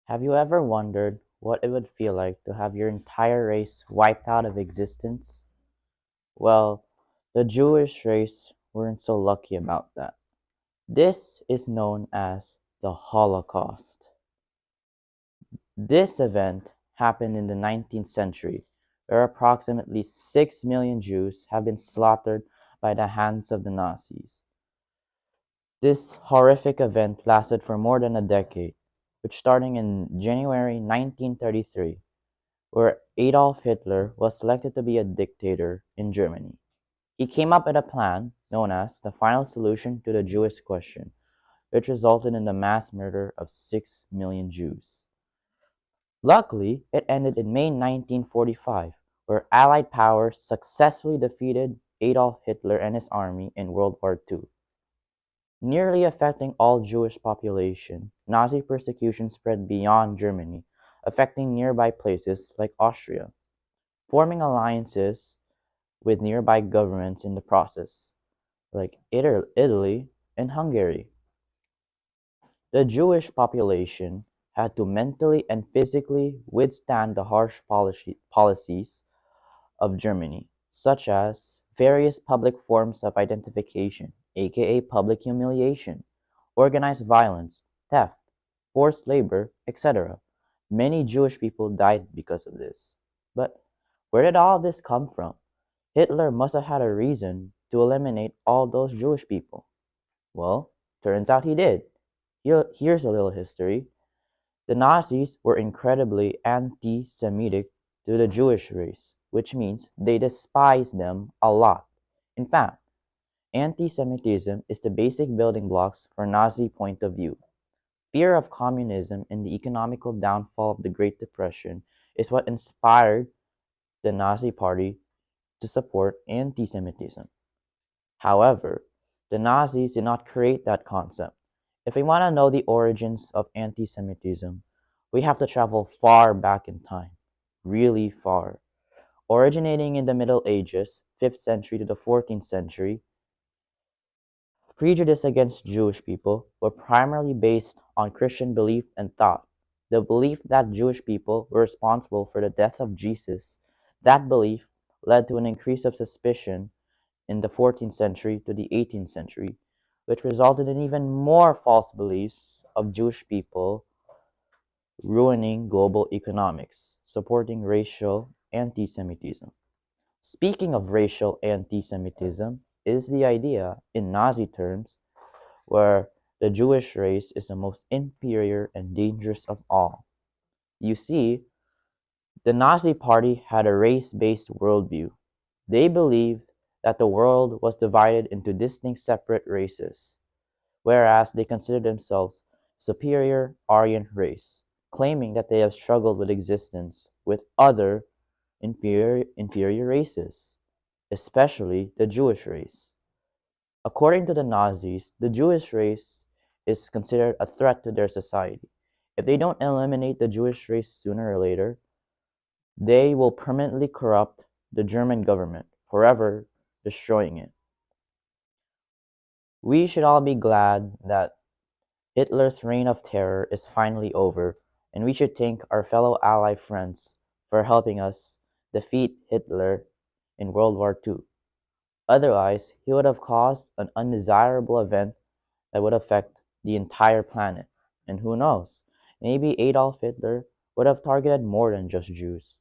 Have you ever wondered what it would feel like to have your entire race wiped out of existence? Well, the Jewish race weren't so lucky about that. This is known as the Holocaust. This event happened in the 19th century, where approximately 6 million Jews have been slaughtered by the hands of the Nazis. This horrific event lasted for more than a decade, which starting in January 1933 where Adolf Hitler was selected to be a dictator in Germany. He came up with a plan known as the final solution to the Jewish question, which resulted in the mass murder of 6 million Jews. Luckily, it ended in May 1945, where Allied powers successfully defeated Adolf Hitler and his army in World War II. Nearly affecting all Jewish population, Nazi persecution spread beyond Germany, affecting nearby places like Austria, forming alliances with nearby governments in the process, like Italy and Hungary. The Jewish population had to mentally and physically withstand the harsh policies of Germany, such as various public forms of identification, aka public humiliation, organized violence, theft, forced labor, etc. Many Jewish people died because of this. But where did all of this come from? Hitler must have had a reason to eliminate all those Jewish people. Well, turns out he did. Here's a little history. The Nazis were incredibly anti Semitic to the Jewish race, which means they despised them a lot. In fact, anti Semitism is the basic building blocks for Nazi point of view. Fear of communism and the economical downfall of the Great Depression is what inspired the Nazi Party to support anti Semitism. However, the Nazis did not create that concept. If we want to know the origins of anti Semitism, we have to travel far back in time, really far. Originating in the Middle Ages, 5th century to the 14th century, prejudice against Jewish people were primarily based on Christian belief and thought. The belief that Jewish people were responsible for the death of Jesus, that belief led to an increase of suspicion in the 14th century to the 18th century, which resulted in even more false beliefs of Jewish people ruining global economics, supporting racial anti Semitism. Speaking of racial anti Semitism, is the idea, in Nazi terms, where the Jewish race is the most inferior and dangerous of all. You see, the Nazi Party had a race based worldview. They believed that the world was divided into distinct separate races, whereas they considered themselves superior Aryan race, claiming that they have struggled with existence with other inferior races, especially the Jewish race. According to the Nazis, the Jewish race is considered a threat to their society. If they don't eliminate the Jewish race sooner or later, they will permanently corrupt the German government, forever destroying it. We should all be glad that Hitler's reign of terror is finally over, and we should thank our fellow ally friends for helping us defeat Hitler in World War II. Otherwise, he would have caused an undesirable event that would affect the entire planet. And who knows, maybe Adolf Hitler would have targeted more than just Jews.